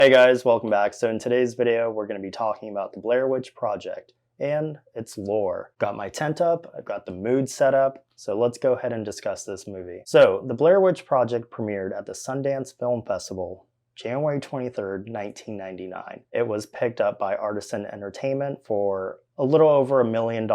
Hey guys, welcome back. So in today's video, we're going to be talking about the Blair Witch Project and its lore. Got my tent up, I've got the mood set up, so let's go ahead and discuss this movie. So the Blair Witch Project premiered at the Sundance Film Festival, January 23rd, 1999. It was picked up by Artisan Entertainment for a little over $1 million,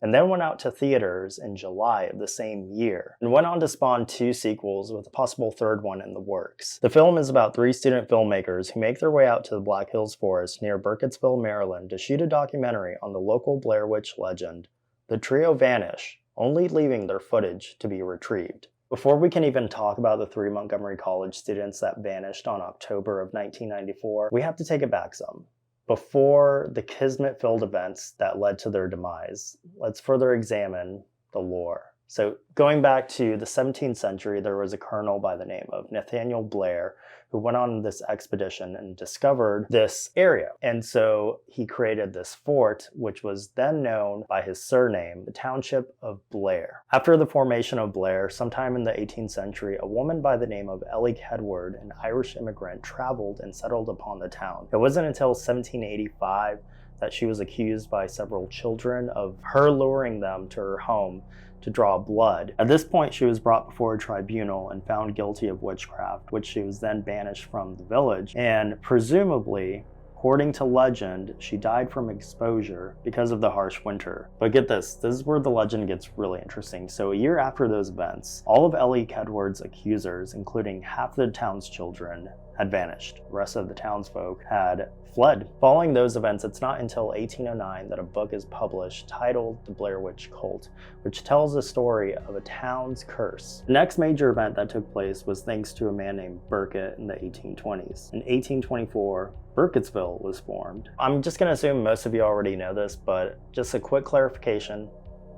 and then went out to theaters in July of the same year, and went on to spawn 2 sequels with a possible third one in the works. The film is about 3 student filmmakers who make their way out to the Black Hills Forest near Burkettville, Maryland to shoot a documentary on the local Blair Witch legend. The trio vanish, only leaving their footage to be retrieved. Before we can even talk about the 3 Montgomery College students that vanished on October of 1994, we have to take it back some. Before the kismet-filled events that led to their demise, let's further examine the lore. So going back to the 17th century, there was a colonel by the name of Nathaniel Blair who went on this expedition and discovered this area. And so he created this fort, which was then known by his surname, the township of Blair. After the formation of Blair, sometime in the 18th century, a woman by the name of Ellie Kedward, an Irish immigrant, traveled and settled upon the town. It wasn't until 1785 that she was accused by several children of her luring them to her home to draw blood. At this point, she was brought before a tribunal and found guilty of witchcraft, which she was then banished from the village, and presumably, according to legend, she died from exposure because of the harsh winter. But get this is where the legend gets really interesting. So a year after those events, all of Ellie Kedward's accusers, including half the town's children, had vanished. The rest of the townsfolk had fled. Following those events, it's not until 1809 that a book is published titled The Blair Witch Cult, which tells the story of a town's curse. The next major event that took place was thanks to a man named Burkett in the 1820s. In 1824, Burkettville was formed. I'm just going to assume most of you already know this, but just a quick clarification.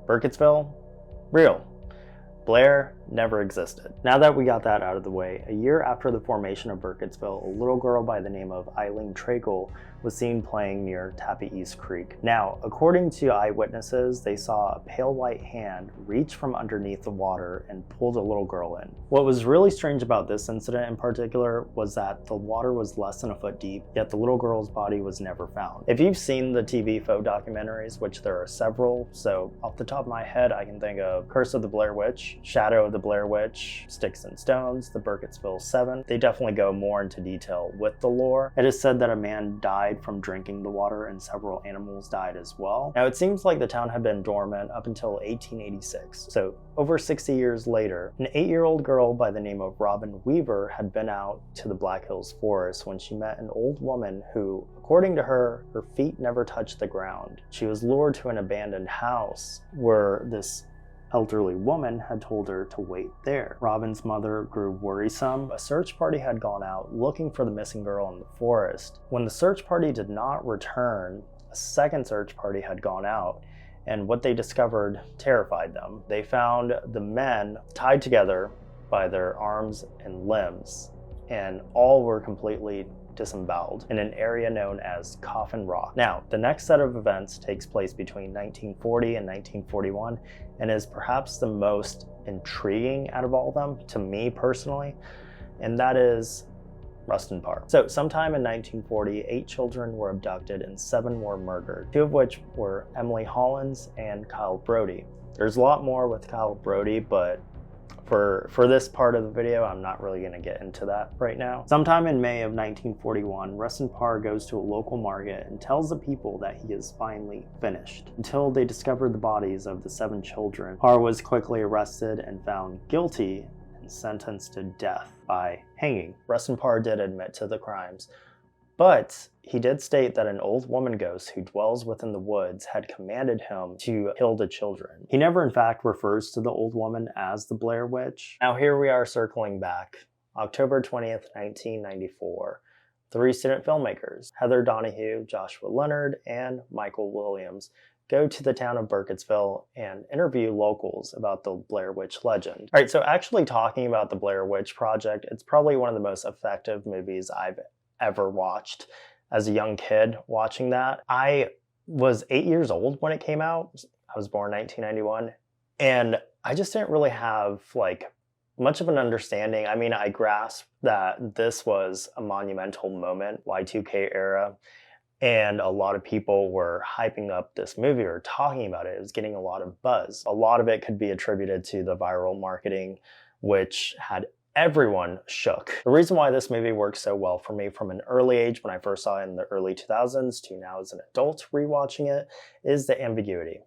Burkettville, real. Blair never existed. Now that we got that out of the way, a year after the formation of Burkettville, a little girl by the name of Eileen Tragle was seen playing near Tappy East Creek. Now, according to eyewitnesses, they saw a pale white hand reach from underneath the water and pull the little girl in. What was really strange about this incident in particular was that the water was less than a foot deep, yet the little girl's body was never found. If you've seen the TV faux documentaries, which there are several, so off the top of my head, I can think of Curse of the Blair Witch, Shadow of the Blair Witch, Sticks and Stones, the Burkettville 7. They definitely go more into detail with the lore. It is said that a man died from drinking the water and several animals died as well. Now it seems like the town had been dormant up until 1886. So over 60 years later, an 8-year-old girl by the name of Robin Weaver had been out to the Black Hills Forest when she met an old woman who, according to her, her feet never touched the ground. She was lured to an abandoned house where this elderly woman had told her to wait there. Robin's mother grew worrisome. A search party had gone out looking for the missing girl in the forest. When the search party did not return, a second search party had gone out, and what they discovered terrified them. They found the men tied together by their arms and limbs, and all were completely disemboweled in an area known as Coffin Rock. Now, the next set of events takes place between 1940 and 1941 and is perhaps the most intriguing out of all of them, to me personally, and that is Rustin Parr. So sometime in 1940, 8 children were abducted and 7 were murdered, 2 of which were Emily Hollins and Kyle Brody. There's a lot more with Kyle Brody, but for this part of the video, I'm not really going to get into that right now. Sometime in May of 1941, Rustin Parr goes to a local market and tells the people that he is finally finished. Until they discovered the bodies of the 7 children, Parr was quickly arrested and found guilty and sentenced to death by hanging. Rustin Parr did admit to the crimes, but he did state that an old woman ghost who dwells within the woods had commanded him to kill the children. He never in fact refers to the old woman as the Blair Witch. Now here we are circling back. October 20th, 1994. 3 student filmmakers, Heather Donahue, Joshua Leonard, and Michael Williams, go to the town of Burkettville and interview locals about the Blair Witch legend. All right, so actually talking about the Blair Witch Project, it's probably one of the most effective movies I've ever watched. As a young kid watching that, I was 8 years old when it came out. I was born 1991, and I just didn't really have like much of an understanding. I mean, I grasp that this was a monumental moment, Y2K era, and a lot of people were hyping up this movie or talking about it. It was getting a lot of buzz. A lot of it could be attributed to the viral marketing, which had everyone shook. The reason why this movie works so well for me from an early age, when I first saw it in the early 2000s to now as an adult rewatching it, is the ambiguity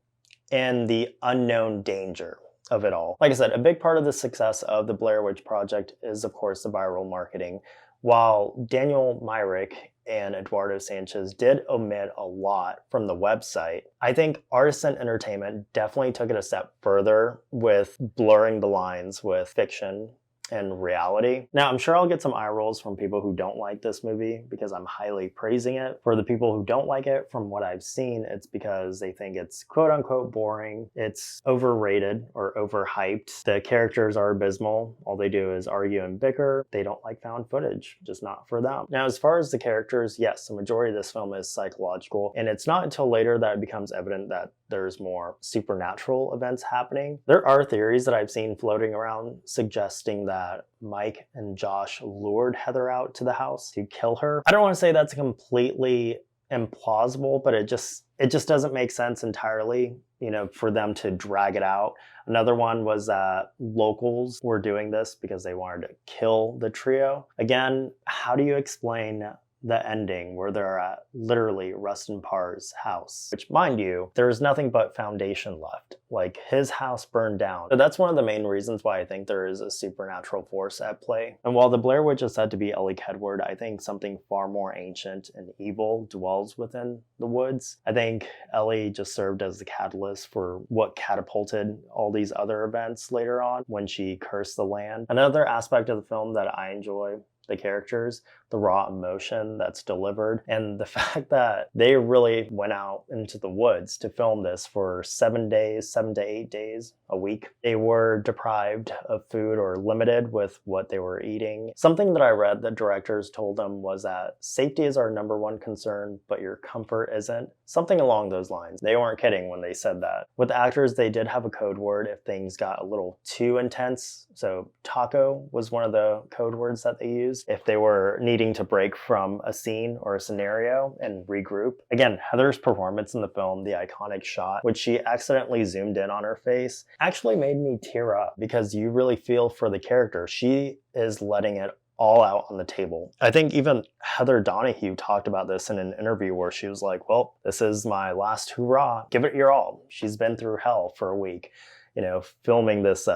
and the unknown danger of it all. Like I said, a big part of the success of the Blair Witch Project is, of course, the viral marketing. While Daniel Myrick and Eduardo Sanchez did omit a lot from the website, I think Artisan Entertainment definitely took it a step further with blurring the lines with fiction and reality. Now, I'm sure I'll get some eye rolls from people who don't like this movie because I'm highly praising it. For the people who don't like it, from what I've seen, it's because they think it's quote unquote boring, it's overrated or overhyped, the characters are abysmal, all they do is argue and bicker, they don't like found footage, just not for them. Now, as far as the characters, yes, the majority of this film is psychological, and it's not until later that it becomes evident that there's more supernatural events happening. There are theories that I've seen floating around suggesting that Mike and Josh lured Heather out to the house to kill her. I don't want to say that's completely implausible, but it just doesn't make sense entirely, you know, for them to drag it out. Another one was that locals were doing this because they wanted to kill the trio. Again, how do you explain the ending where they're at literally Rustin Parr's house, which, mind you, there's nothing but foundation left. Like, his house burned down. So that's one of the main reasons why I think there is a supernatural force at play. And while the Blair Witch is said to be Ellie Kedward, I think something far more ancient and evil dwells within the woods. I think Ellie just served as the catalyst for what catapulted all these other events later on when she cursed the land. Another aspect of the film that I enjoy, the characters, the raw emotion that's delivered, and the fact that they really went out into the woods to film this for 7 days, 7 to 8 days, a week. They were deprived of food or limited with what they were eating. Something that I read that directors told them was that safety is our #1 concern, but your comfort isn't. Something along those lines. They weren't kidding when they said that. With the actors, they did have a code word if things got a little too intense. So taco was one of the code words that they used if they were needing to break from a scene or a scenario and regroup. Again, Heather's performance in the film, the iconic shot, which she accidentally zoomed in on her face, actually made me tear up because you really feel for the character. She is letting it all out on the table. I think even Heather Donahue talked about this in an interview where she was like, well, this is my last hurrah. Give it your all. She's been through hell for a week, you know, filming this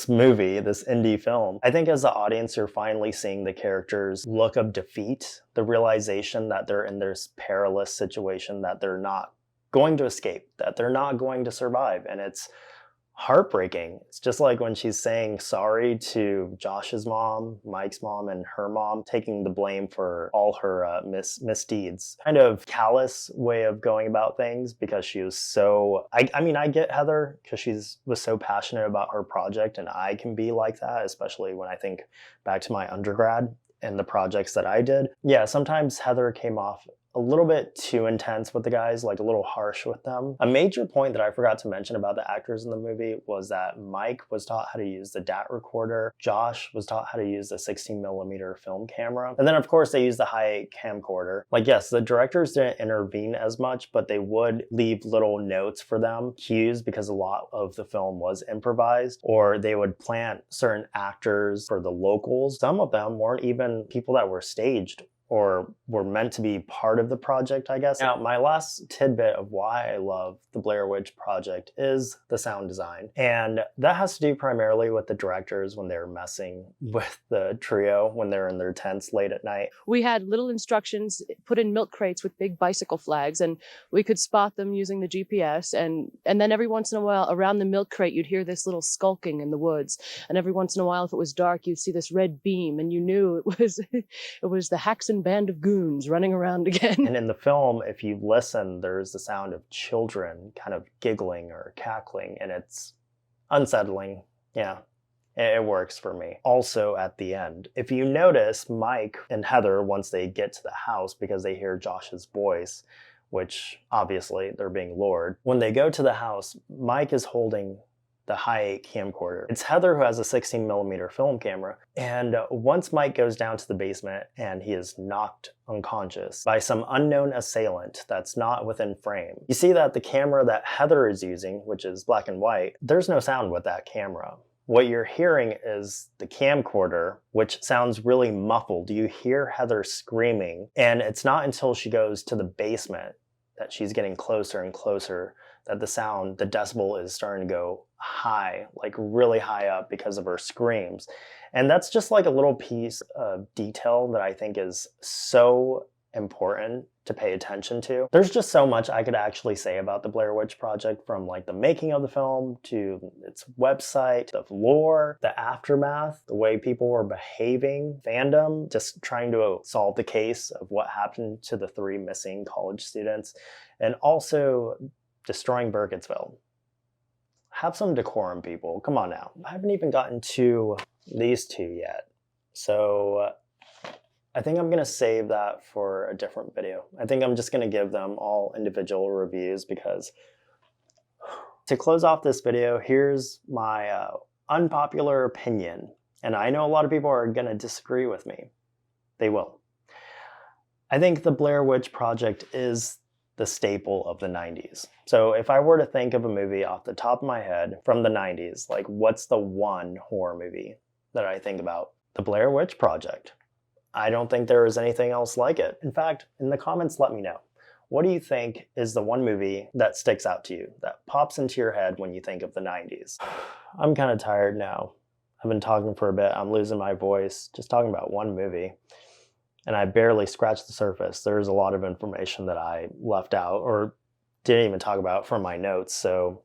movie, this indie film. I think as the audience, you're finally seeing the characters' look of defeat, the realization that they're in this perilous situation, that they're not going to escape, that they're not going to survive. And it's heartbreaking. It's just like when she's saying sorry to Josh's mom, Mike's mom, and her mom, taking the blame for all her misdeeds. Kind of callous way of going about things because she was so... I mean, I get Heather because she was so passionate about her project, and I can be like that, especially when I think back to my undergrad and the projects that I did. Yeah, sometimes Heather came off a little bit too intense with the guys, like a little harsh with them. A major point that I forgot to mention about the actors in the movie was that Mike was taught how to use the DAT recorder, Josh was taught how to use the 16mm film camera, and then of course they used the high camcorder. Like, yes, the directors didn't intervene as much, but they would leave little notes for them, cues, because a lot of the film was improvised, or they would plant certain actors for the locals. Some of them weren't even people that were staged or were meant to be part of the project, I guess. Now, my last tidbit of why I love the Blair Witch Project is the sound design. And that has to do primarily with the directors when they're messing with the trio, when they're in their tents late at night. We had little instructions put in milk crates with big bicycle flags, and we could spot them using the GPS. And then every once in a while, around the milk crate, you'd hear this little skulking in the woods. And every once in a while, if it was dark, you'd see this red beam, and you knew it was the Haxon band of goons running around again. And in the film, if you listen, there's the sound of children kind of giggling or cackling, and it's unsettling. Yeah, it works for me. Also, at the end, if you notice, Mike and Heather, once they get to the house because they hear Josh's voice, which obviously they're being lured, when they go to the house, Mike is holding the high-8 camcorder. It's Heather who has a 16mm film camera, and once Mike goes down to the basement and he is knocked unconscious by some unknown assailant that's not within frame, you see that the camera that Heather is using, which is black and white, there's no sound with that camera. What you're hearing is the camcorder, which sounds really muffled. You hear Heather screaming, and it's not until she goes to the basement that she's getting closer and closer that the sound, the decibel, is starting to go high, like really high up because of her screams. And that's just like a little piece of detail that I think is so important to pay attention to. There's just so much I could actually say about the Blair Witch Project, from like the making of the film to its website, the lore, the aftermath, the way people were behaving, fandom, just trying to solve the case of what happened to the 3 missing college students, and also destroying Burkettville. Have some decorum, people. Come on now. I haven't even gotten to these 2 yet. So I think I'm going to save that for a different video. I think I'm just going to give them all individual reviews, because to close off this video, here's my unpopular opinion. And I know a lot of people are going to disagree with me. They will. I think the Blair Witch Project is the staple of the 90s. So if I were to think of a movie off the top of my head from the 90s, like what's the one horror movie that I think about? The Blair Witch Project. I don't think there is anything else like it. In fact, in the comments, let me know. What do you think is the one movie that sticks out to you, that pops into your head when you think of the 90s? I'm kind of tired now. I've been talking for a bit. I'm losing my voice just talking about one movie. And I barely scratched the surface. There's a lot of information that I left out or didn't even talk about from my notes. So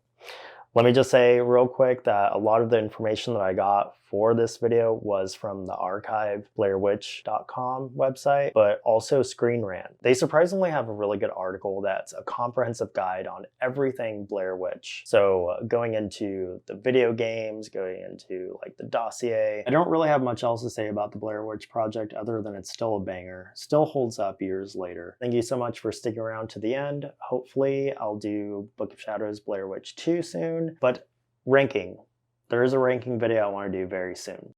let me just say real quick that a lot of the information that I got for this video was from the archive blairwitch.com website, but also Screen Rant. They surprisingly have a really good article that's a comprehensive guide on everything Blair Witch. So going into the video games, going into like the dossier. I don't really have much else to say about the Blair Witch Project other than it's still a banger, still holds up years later. Thank you so much for sticking around to the end. Hopefully I'll do Book of Shadows Blair Witch 2 soon, but ranking. There is a ranking video I want to do very soon.